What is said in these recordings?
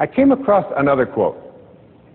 I came across another quote.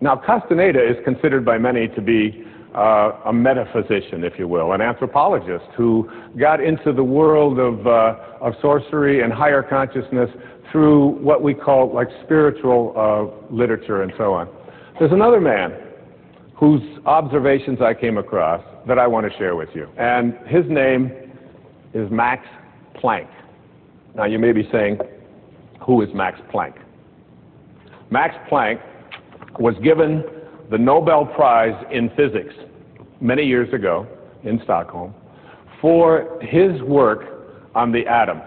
Now, Castaneda is considered by many to be a metaphysician, if you will, an anthropologist who got into the world of sorcery and higher consciousness through what we call like spiritual literature and so on. There's another man whose observations I came across that I want to share with you. And his name is Max Planck. Now, you may be saying, who is Max Planck? Max Planck was given the Nobel Prize in Physics many years ago in Stockholm for his work on the atom.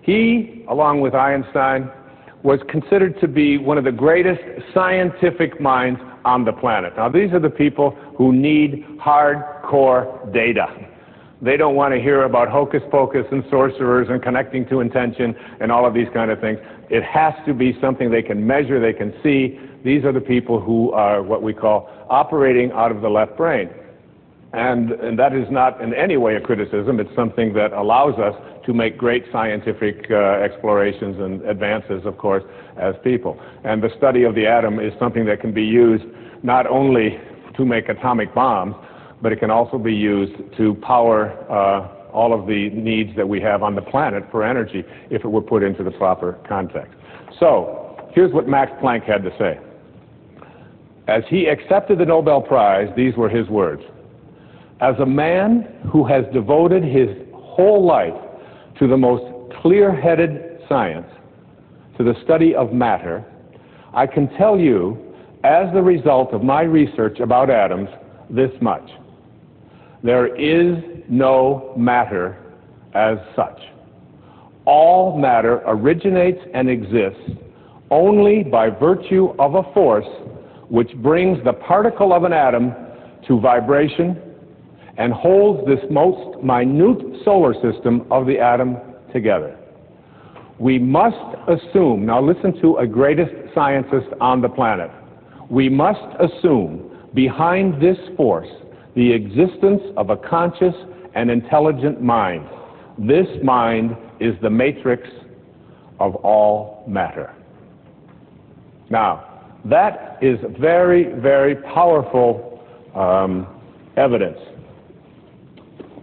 He, along with Einstein, was considered to be one of the greatest scientific minds on the planet. Now, these are the people who need hardcore data. They don't want to hear about hocus pocus and sorcerers and connecting to intention and all of these kind of things. It has to be something they can measure, they can see. These are the people who are what we call operating out of the left brain. And that is not in any way a criticism. It's something that allows us to make great scientific explorations and advances, of course, as people. And the study of the atom is something that can be used not only to make atomic bombs, but it can also be used to power all of the needs that we have on the planet for energy if it were put into the proper context. So, here's what Max Planck had to say. As he accepted the Nobel Prize, these were his words. As a man who has devoted his whole life to the most clear-headed science, to the study of matter, I can tell you, as the result of my research about atoms, this much. There is no matter as such. All matter originates and exists only by virtue of a force which brings the particle of an atom to vibration and holds this most minute solar system of the atom together. We must assume, now listen to a greatest scientist on the planet, we must assume behind this force the existence of a conscious and intelligent mind. This mind is the matrix of all matter. Now, that is very, very powerful evidence.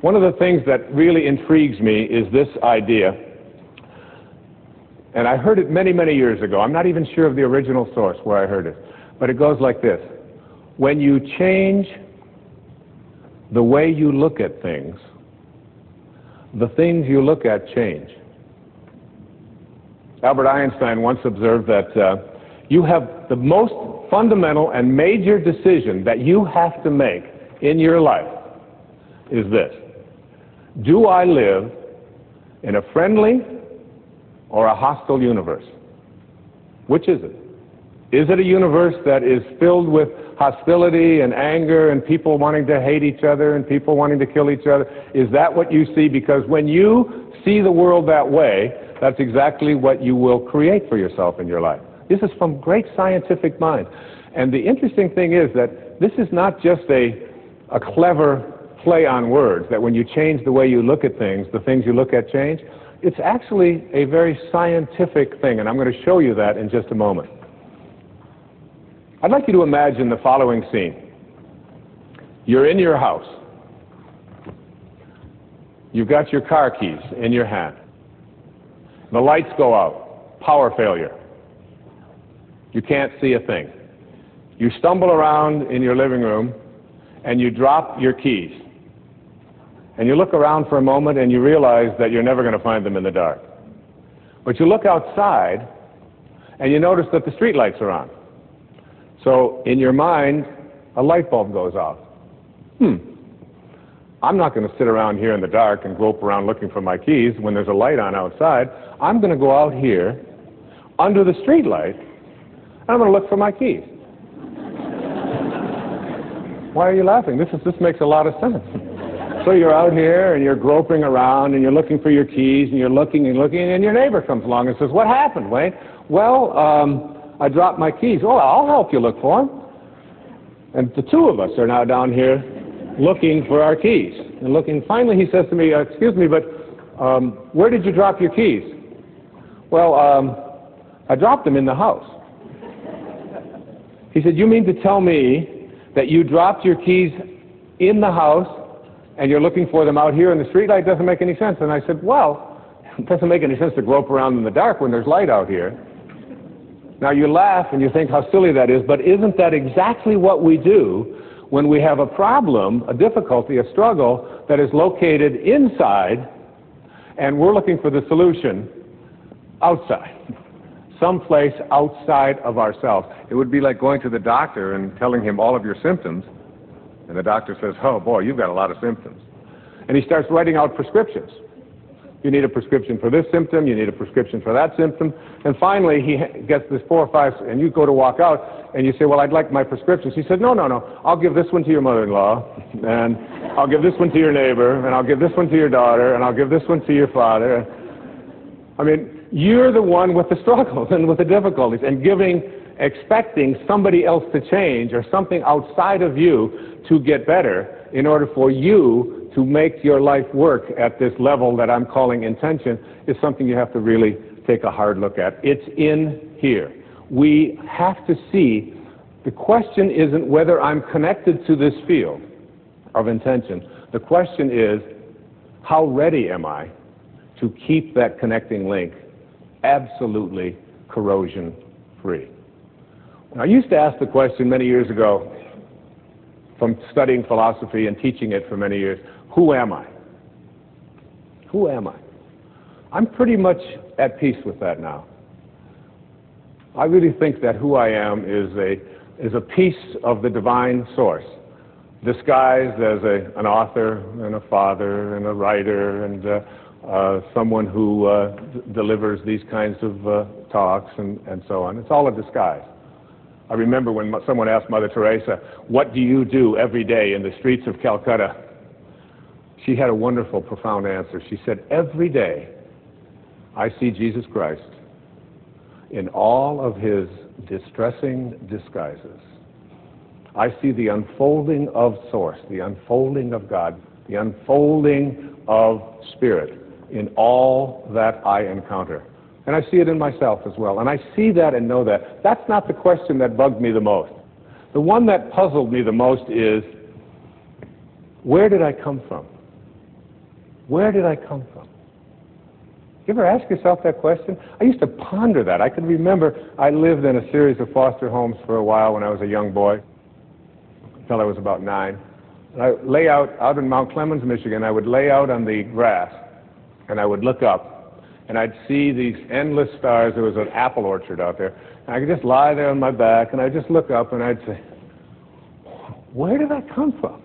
One of the things that really intrigues me is this idea, and I heard it many, many years ago. I'm not even sure of the original source where I heard it, but it goes like this. When you change the way you look at things, the things you look at change. Albert Einstein once observed that you have the most fundamental and major decision that you have to make in your life is this. Do I live in a friendly or a hostile universe? Which is it? Is it a universe that is filled with hostility and anger and people wanting to hate each other and people wanting to kill each other? Is that what you see? Because when you see the world that way, that's exactly what you will create for yourself in your life. This is from great scientific minds. And the interesting thing is that this is not just a clever play on words, that when you change the way you look at things, the things you look at change. It's actually a very scientific thing, and I'm going to show you that in just a moment. I'd like you to imagine the following scene. You're in your house. You've got your car keys in your hand. The lights go out. Power failure. You can't see a thing. You stumble around in your living room and you drop your keys. And you look around for a moment and you realize that you're never going to find them in the dark. But you look outside and you notice that the street lights are on. So in your mind, a light bulb goes off. I'm not going to sit around here in the dark and grope around looking for my keys when there's a light on outside. I'm going to go out here under the street light and I'm going to look for my keys. Why are you laughing? This makes a lot of sense. So you're out here and you're groping around and you're looking for your keys and you're looking and looking, and your neighbor comes along and says, "What happened, Wayne?" "Well, I dropped my keys." "Oh, I'll help you look for them." And the two of us are now down here looking for our keys. And looking, finally he says to me, "Excuse me, but where did you drop your keys?" "Well, I dropped them in the house." He said, you mean to tell me that you dropped your keys in the house and you're looking for them out here in the street light? Doesn't make any sense. And I said, well, it doesn't make any sense to grope around in the dark when there's light out here. Now you laugh and you think how silly that is, but isn't that exactly what we do when we have a problem, a difficulty, a struggle that is located inside, and we're looking for the solution outside, someplace outside of ourselves? It would be like going to the doctor and telling him all of your symptoms, and the doctor says, oh boy, you've got a lot of symptoms. And he starts writing out prescriptions. You need a prescription for this symptom, you need a prescription for that symptom, and finally he gets this 4 or 5, and you go to walk out, and you say, well, I'd like my prescriptions. He said, no, I'll give this one to your mother-in-law, and I'll give this one to your neighbor, and I'll give this one to your daughter, and I'll give this one to your father. I mean, you're the one with the struggles and with the difficulties, and expecting somebody else to change or something outside of you to get better in order for you to make your life work at this level that I'm calling intention is something you have to really take a hard look at. It's in here. We have to see, the question isn't whether I'm connected to this field of intention. The question is, how ready am I to keep that connecting link absolutely corrosion-free? I used to ask the question many years ago, from studying philosophy and teaching it for many years, who am I? Who am I? I'm pretty much at peace with that now. I really think that who I am is a piece of the divine source, disguised as an author and a father and a writer and someone who delivers these kinds of talks and so on. It's all a disguise. I remember when someone asked Mother Teresa, what do you do every day in the streets of Calcutta? She had a wonderful, profound answer. She said, every day I see Jesus Christ in all of his distressing disguises. I see the unfolding of Source, the unfolding of God, the unfolding of Spirit in all that I encounter. And I see it in myself as well. And I see that and know that. That's not the question that bugged me the most. The one that puzzled me the most is, where did I come from? Where did I come from? You ever ask yourself that question? I used to ponder that. I can remember I lived in a series of foster homes for a while when I was a young boy, until I was about 9. And I lay out in Mount Clemens, Michigan. I would lay out on the grass, and I would look up, and I'd see these endless stars. There was an apple orchard out there. And I could just lie there on my back, and I'd just look up, and I'd say, where did I come from?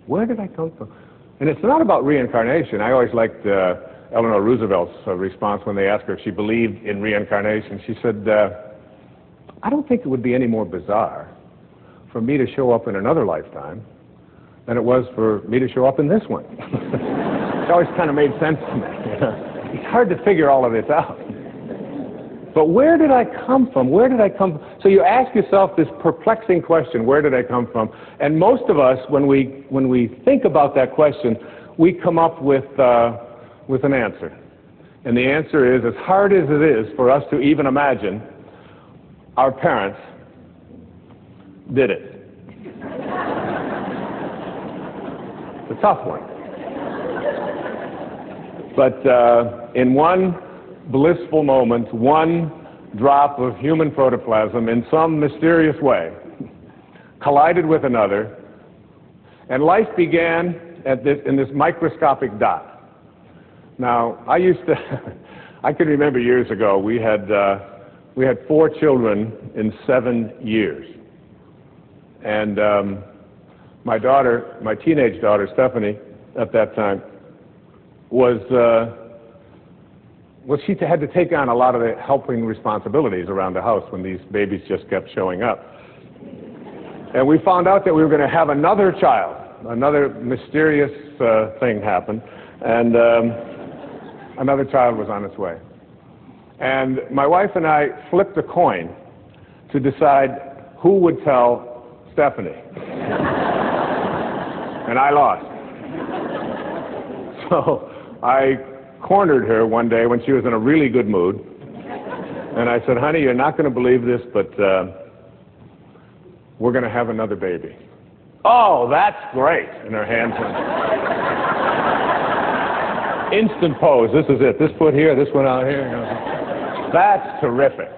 Where did I come from? And it's not about reincarnation. I always liked Eleanor Roosevelt's response when they asked her if she believed in reincarnation. She said, I don't think it would be any more bizarre for me to show up in another lifetime than it was for me to show up in this one. It always kind of made sense to me. It's hard to figure all of this out. But where did I come from? Where did I come from? So you ask yourself this perplexing question, where did I come from? And most of us, when we think about that question, we come up with an answer. And the answer is, as hard as it is for us to even imagine, our parents did it. It's a tough one. But in one blissful moment, one drop of human protoplasm in some mysterious way collided with another, and life began in this microscopic dot. Now, I can remember years ago, we had 4 children in 7 years. And my teenage daughter, Stephanie, at that time, she had to take on a lot of the helping responsibilities around the house when these babies just kept showing up. And we found out that we were going to have another child. Another mysterious thing happened, and another child was on its way. And my wife and I flipped a coin to decide who would tell Stephanie. And I lost. So I cornered her one day when she was in a really good mood, and I said, honey, you're not going to believe this, but we're going to have another baby. Oh, that's great. And her hands are instant pose. This is it. This foot here, this one out here. That's terrific.